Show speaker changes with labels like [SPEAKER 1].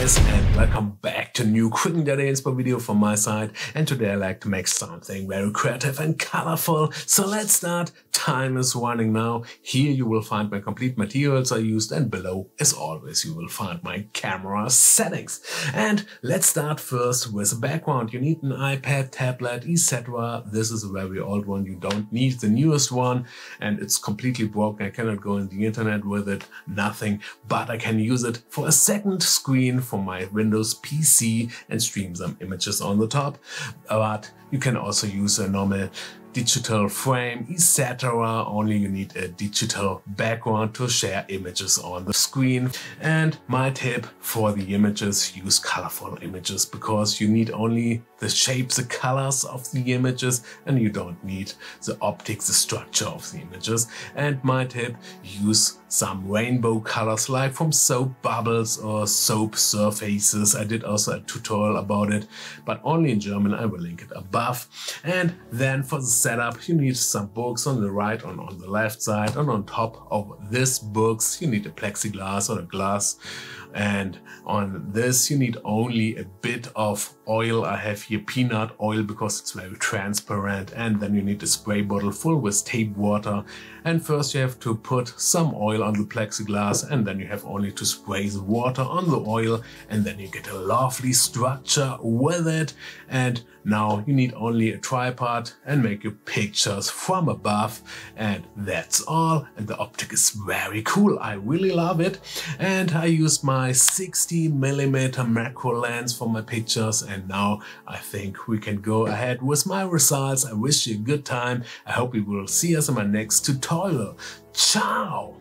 [SPEAKER 1] guys, and welcome back to a new quick and dirty inspo video from my side. And today I like to make something very creative and colorful. So let's start. Time is running now. Here you will find my complete materials I used, and below, as always, you will find my camera settings. And let's start first with a background. You need an iPad, tablet, etc. This is a very old one. You don't need the newest one, and it's completely broken. I cannot go on the internet with it, nothing, but I can use it for a second screen for my Windows PC and stream some images on the top. But you can also use a normal digital frame, etc. Only you need a digital background to share images on the screen. And my tip for the images, use colorful images, because you need only the shapes, the colors of the images, and you don't need the optics, the structure of the images. And my tip, use some rainbow colors like from soap bubbles or soap surfaces. I did also a tutorial about it, but only in German. I will link it above. And then for the setup, you need some books on the right and on the left side, and on top of this books you need a plexiglass or a glass, and on this you need only a bit of oil. I have here peanut oil because it's very transparent, and then you need a spray bottle full with tape water. And first you have to put some oil on the plexiglass, and then you have only to spray the water on the oil, and then you get a lovely structure with it. And now you need only a tripod and make your pictures from above, and that's all. And the optic is very cool. I really love it. And I used my 60mm macro lens for my pictures, and now I think we can go ahead with my results. I wish you a good time. I hope you will see us in my next tutorial. Ciao!